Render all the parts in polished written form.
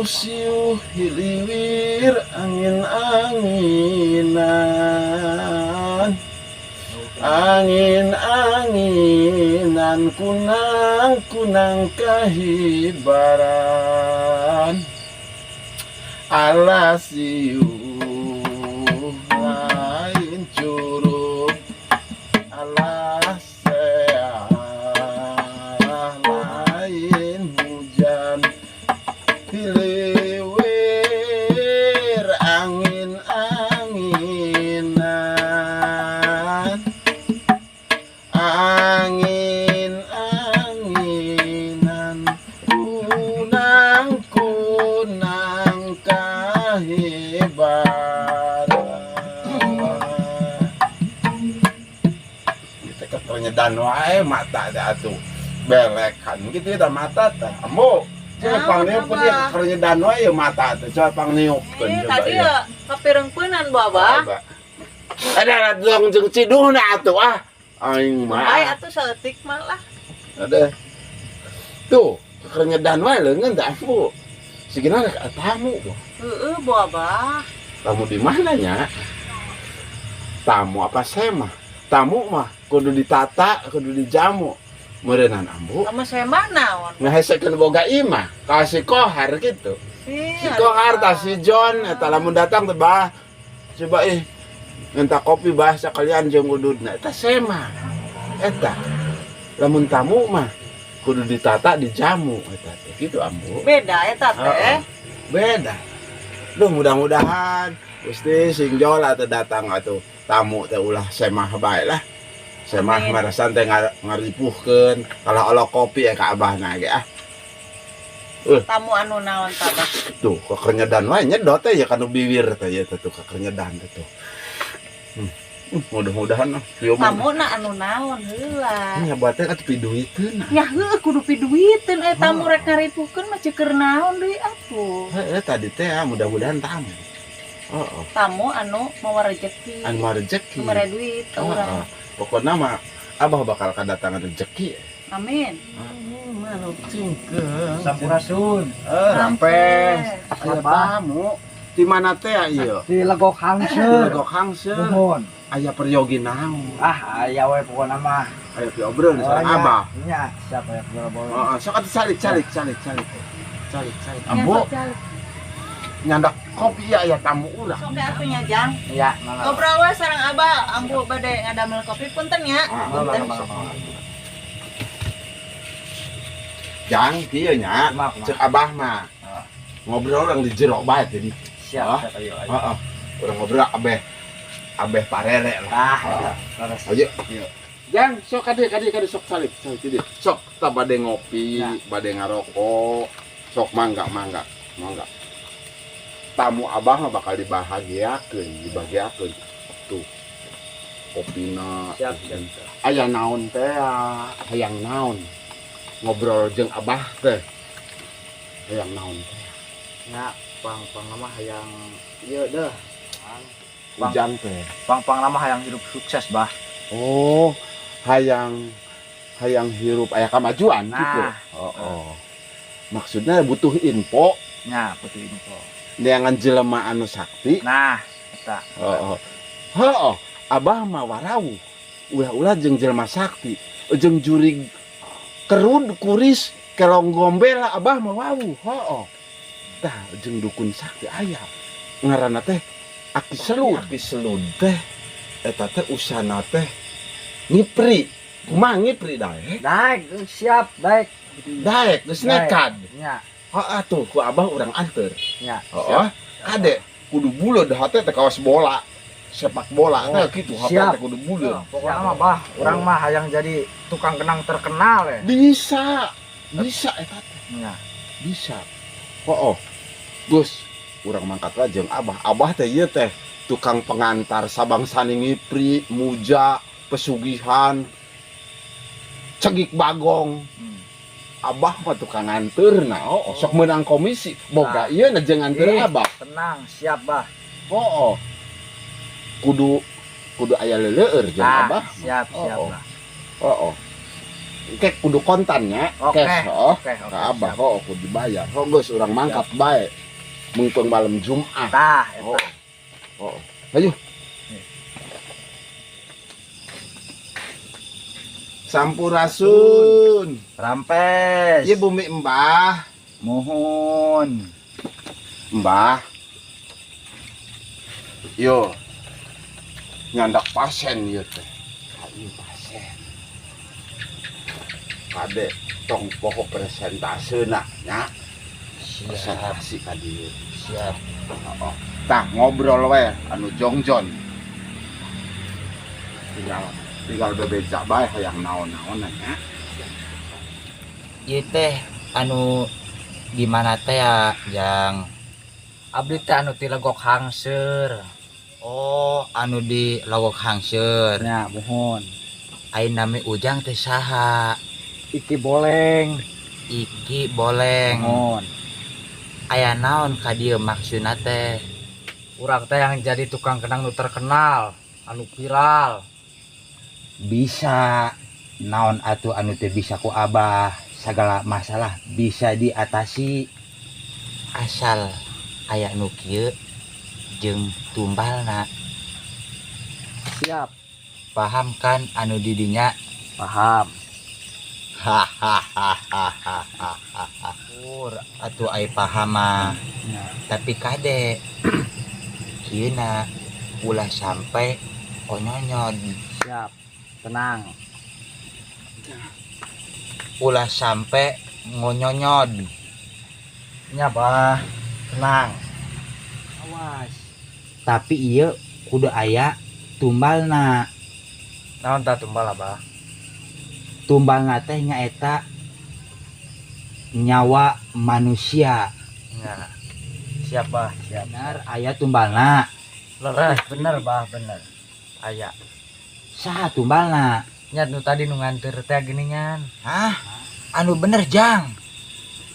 siuh hiliwir angin-anginan, angin-anginan kunang-kunang kahibaran, ala siuh lain curug, ala seah lain hujan, hiliwir angin-anginan, angin-anginan kunang-kunang kahibaran. Kita kepenyedan wae mata dah atuh belekan gitu dah mata teh ambo coba pangniup pun dia kepenyedan wae mata teh coba pangniup Tadi ya kapirengpeunan Babah. ada dong jeung ciduhna atuh aing mah Bae atuh saeutik mah lah. ada tuh kerenyedan wae leungeun teh ambo sigina rek tamu Heeh, Babah. tamu di mana nya tamu apa sema tamu mah kudu ditata kudu dijamu meureunnan ambo Sama saya mah naon? ngahesekeun boga imah ka si Kohar gitu si Kohar tah si John eta lamun datang teh bah coba minta kopi bah sakalian jeung ududna eta sema eta lamun tamu mah kudu ditata dijamu eta teh kitu ambo Beda eta teh. beda duh mudah-mudahan Gusti sing jola teh datang atuh tamu teh ulah semah bae lah semah Amin. marasan teh ngaripuhkeun kalau kopi ka abahna ge Tamu anu naon tabah? tuh kerenyedan wae nyedot teh ya kanu bibir teh ya tuh kerenyedan teh tuh mudah-mudahan kieu mah Tamu na anu naon heula. nya buat teh atuh piduiteun Ya heuh kudu piduiteun tamu rek ngaripuhkeun mah ceukeur naon deui atuh. heuh tadi teh mudah-mudahan tamu Tamu anu mawa rezeki. anu mah rezeki Mere duit ka urang. pokokna mah abah bakal kadatangan rezeki Amin. manuk cingkeung Sampurasun. rampes aya tamu di mana teh ieu Di Legok Hangseul. Legok Hangseul Nuhun. aya peryogi naon Aya we pokona mah. aya piobreun sareng abah Nya, siapa ya bolo-bolo. heeh sok atuh calik ambo Nyesot jal. nyandak kopi aya tamu urang Sok atuh nya Jang. Iya, mangga. Ngobrol we sareng Abah, ambu bade ngadamel kopi punten ya. Punten. jang kieu nya Maaf, cek abah mah ngobrol orang di jero bae jadi Siap, ayo. heeh urang ngobrol abeh parere lah Laras. ayo jang sok kade sok salib jadi sok kita bade ngopi Ya. bade ngarokok sok mangga tamu abah mah bakal dibahagiakeun tuh kopina Siap. aya naon teh hayang naon ngobrol jeung abah teh hayang naon teh Nya, pang nama hayang ieu deuh. hujan teh Pang nama hayang hidup sukses, Bah. oh hayang hirup aya kamajuan Nah. gitu maksudnya butuh info Nya, putu info. neangan jelema anu sakti Nah, eta. abah mah warawuh ulah-ulah jeung jelema sakti jeung jurig kerud kuris kelong gombel abah mah wawuh tah jeung dukun sakti aya ngaranna teh Aki Selud teh eta teh usana teh ngipri kumaha ngipri daek Daek, siap, baik. geus nekad Nya, tuh ku abah urang anter nya. ade kudu buleud hate teh kawas bola sepak bola teh kitu hate siap. teh kudu buleud Pokoknya mah, Bah, urang mah hayang jadi tukang kenang terkenal ya. bisa eta teh Nya. bisa Gus urang mangkat lah jeung abah teh ieu teh tukang pengantar sabangsani ngipri muja pesugihan cegik bagong abah mah tukang nganteurna sok menang komisi boga ieu na jeung nganteur abah Tenang, siap, Bah. kudu aya leuleur jeung abah Siap, siap, Bah. Kek kudu kontannya, Oke. cash oh. Oke, Ka abah oh kudu dibayar. Oh geus urang mangkat bae. Mungkin malam Jumat. Tah, Oh. Oh. Ayo. Sampurasun. Rampes. Ieu bumi Mbah. Mohon. Mbah. Yo. Nyandak pasien ieu teh. Ieu pasien. Kade tong pokok presentaseuna nya. Presentasi ka dieu. Siap. Oh. Tah ngobrol we anu jongjon. Tinggal bebeja bae hayang naon-naonan nya. Ieu teh anu gimana teh ya yang abdi teh anu ti Legok Hangser. Oh, anu di Legok Hangser. Ya, mohon. Ayeuna nami Ujang teh saha? Iki boleng. Iki boleng. Mohon. Aya naon ka dieu maksudna teh? Urang teh yang jadi tukang kenang nu terkenal, anu viral. Bisa naon atuh anu teh bisa ku Abah, sagala masalah bisa diatasi asal aya nu kieu jeung tumbalna. Siap. Paham kan anu didinya? Paham. Hahaha. Atuh ai paham mah. Ya. Tapi kade kieuna ulah sampai onyonyod, Siap. Tenang. ulah sampai ngonyonyod. Nya, Bah. Tenang. Awas. Tapi ieu kudu aya tumbalna. Naon tah tumbal, Abah? Tumbalna teh nyaeta nyawa manusia. Ya. Siap, Bah. Siap. Benar aya tumbalna. Leres, bener, Bah, bener. Aya. Saha tumbalna? Nya nu tadi nu nganter teh geuningan. Hah? Anu bener Jang.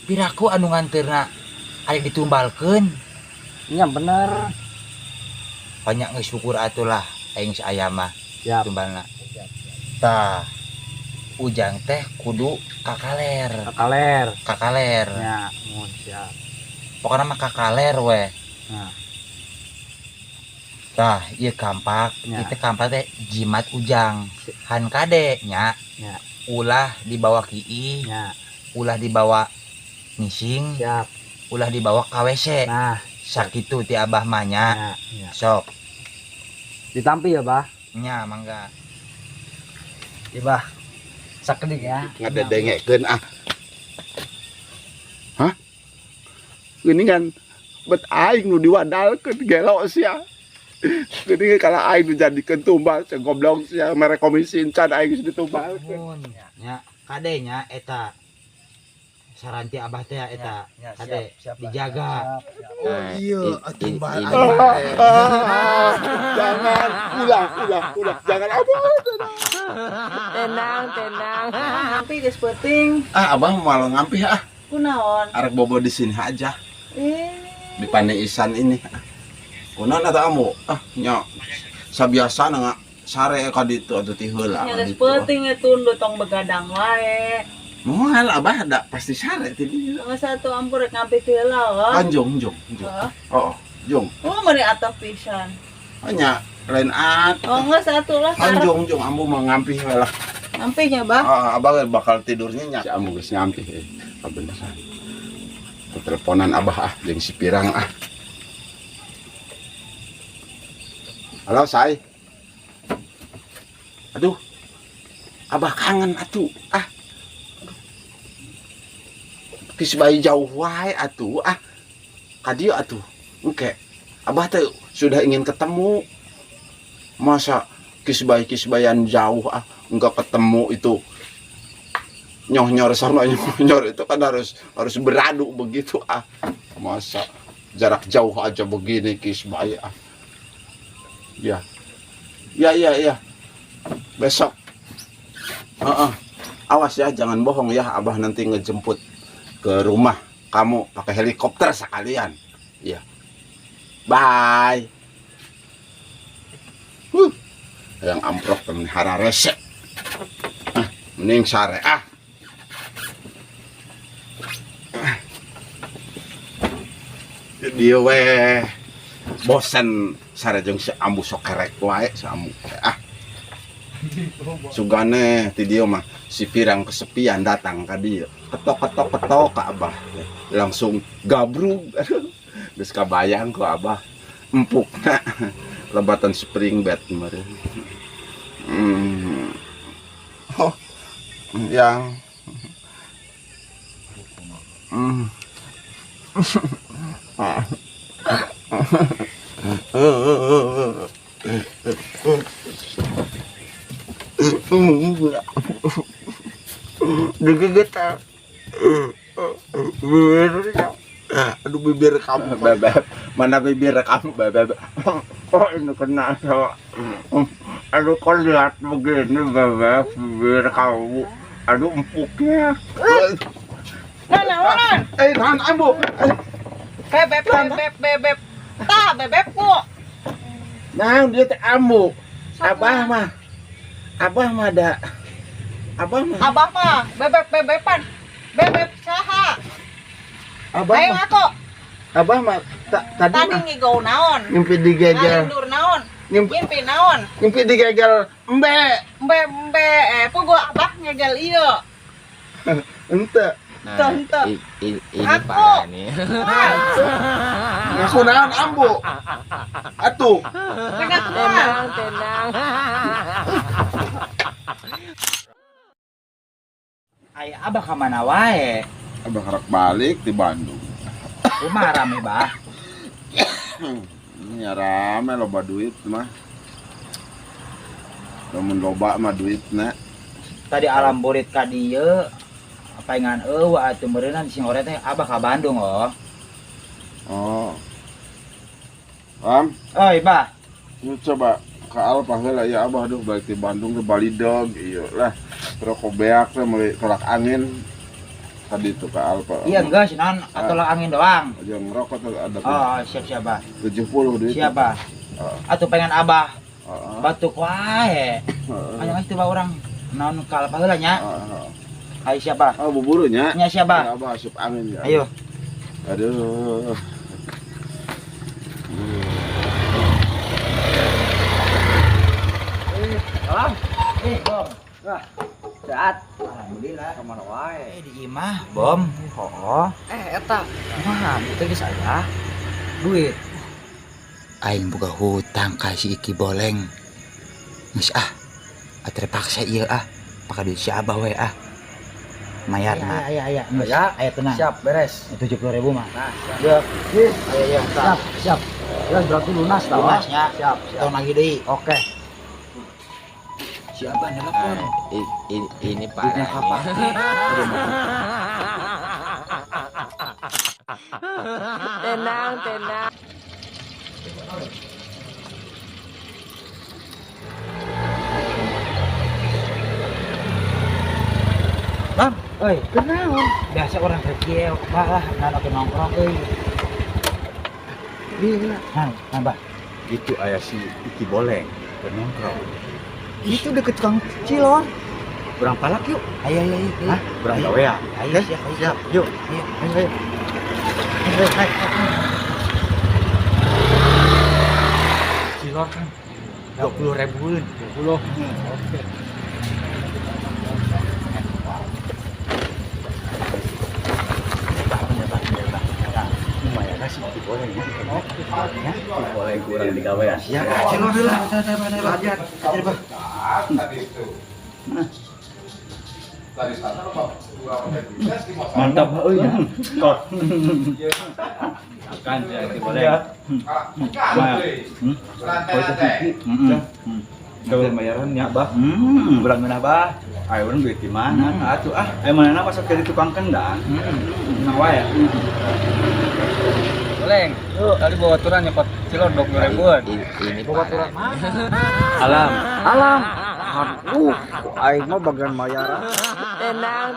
Piraku anu nganterna aya ditumbalkeun. Nya bener. Banyak geus syukur atuh lah aing saaya mah Siap. tumbalna. Tah. Ujang teh kudu kakaler. Kakaler. Kakaler. Ya, mohon siap. Pokokna mah kakaler we. Nah. Tah, ieu kampak, Ya. kita kampak teh jimat Ujang. Han kade nya. Ya. Ulah dibawa ki'i, Ya. ulah dibawa ngising, Siap. ulah dibawa ka WC. Nah, Sakitu ti Abah mah nya. ya. Sok, Ditampi ya, Bah. nya mangga. Iya, Bah. Sakedik ya. Ada dengekeun ah. Hah? Ini kan bet aing nu diwadalkeun gelo sia. Geuning kalau aing nu jadikeun tumbal goblok sia mere komisi can aing geus ditumbalkeun. Mun nya kade nya eta saranti Abah teh eta Ya, kade siap, Bah. dijaga. Siap. Oh iya, tumbal Jangan ulah jangan apa. Tenang. Ngampi geus penting. Ah abang malah ngampih ah. Kunaon? Arek bobo di sini aja Eh, di Paneisan ini. Kunaon eta kamu? Ah nya sabiasa nga sare ka ditu atuh ti heula. nya geus penting itu tong begadang wae. Moal abah ada pasti sare ti dieu. Geus satu ampun rek ngampi teh heula. Anjung. Heeh. Oh, jung. Oh, meuni atuh pisan. Hanya lain at. Oh, geus satu lah karep Anjung ambu mau ngampih we lah. ngampi nya, Bah. Abah bakal tidurnya nya. Si ambu geus ngampih kabeneran. Teleponan abah ah jeung si Pirang ah. Halo, Say. Aduh. Abah kangen atuh. Ah. Kis bayi jauh wae atuh ah. Ka dieu atuh. Engke. Abah teh sudah ingin ketemu. Masa kisbayan jauh ah enggak ketemu itu nyor sama nyor itu kan harus beradu begitu ah. Masa jarak jauh aja begini kisbay ah. Ya. Besok. Awas ya jangan bohong ya abah nanti ngejemput ke rumah kamu pakai helikopter sekalian. Ya. Bye. Yang amprok temen hara resek. Mending sare ah. Dia weh bosen sare jeung si ambu sok kerek wae si ambu ah. Sugane ti dia mah si pirang kesepian datang ka dieu. Ketok ka Abah. Langsung gabrug. Geus kabayang ku Abah. Empukna lebatan spring bed kemarin. Oh, yang gegetan. Aduh bibir kamu bebek. Mana bibir kamu bebek? Oh ini kena so. Aduh kau lihat begini bebek bibir kamu. Aduh empuknya. Naon? Tahan ambu. Bebek. Tah bebekku. Nah dia teh ambu. Abah mah ada. Abah mah Bebepan. Bebek saha? Abah Ayo mah aku. Abah mah tadi Tadi mah ngigau naon? ngimpi digegel. Ngalindur naon? Ngimpi naon? digegel embe. Embe pugu abah ngegel ieu. Ente. Ente. Ini Aku. parah nih. Ngaku naon ambu. Atuh. Tenang. Ay abah ka mana wae? Abah harap balik di Bandung. Rumah rame bah. Ya rame loba duit mah. Lamun loba mah duitna. Tadi alam burit ka dieu. Paingan eueuh atuh meureunna di singore teh abah ka Bandung oh. Oh. Am, Oi bah. lu coba ke Alpa heula ya abah aduh balik di Bandung ke Bali dog ieu lah. Rokok beak teh meuli tolak angin. Tadi itu ke Alpa. Iya geus naon atolak angin doang. Aja ngerokok tuh ada Oh, siap bah. 70 duit. Siap bah. Atuh pengen abah Heeh. batuk wae. Aya geus tiba urang naon ka Alpa heula nya. Ayo siapa? Oh, buburunya. Nya siapa? Abah asup angin ya. Ayo. Aduh. Salam. Bom. Wah. Sehat. Alhamdulillah. Kemana wae? Di imah, Bom. Hooh. Eta. Kumaha? Itu geus aya. Duit. Aing boga hutang ka si Iki Boleng. Geus atre paksa ieu paka duit si Abah we mayarna. Aya. Aya tenang. Siap, beres. 70.000 mah. Nah, siap. Yo. Ayo, Siap. Beres berarti lunas tah. Lunasnya. Siap. Tahun lagi deui. Oke. Si Abah nelpon. Ini Duitnya parah. Tenang. Bang, oi, kenaon? Biasa orang kecil, balah, nana nongkrong euy. Iya. Bah. Itu aya si Iki Boleng nongkrong. Itu deket tukang cilor. Berang palak yuk. Ayo. Hah? Berang gawe ya. Ayo, siap. Siap. Yuk. Ayo. Cilor kan 20.000-an. 20. Oke. Lumayan sih Iki Boleng ya. Ya. Boleh kurang digawe ya. Siap. Cilor heula. Belajar. Mantap euy ya. Kok. Kan ya Iki Boleng. Kalau bayaran ya, Bah. Bulan mana bah? Ayo orang duit di mana? Atuh ayo mana masuk ke tukang kendang. Nah wae. Boleng. Yuk, tadi bawa aturan nyepot cilor 20.000-an. Ini bawa aturan Alam. Aduh, aing mah bagian bayaran. Tenang.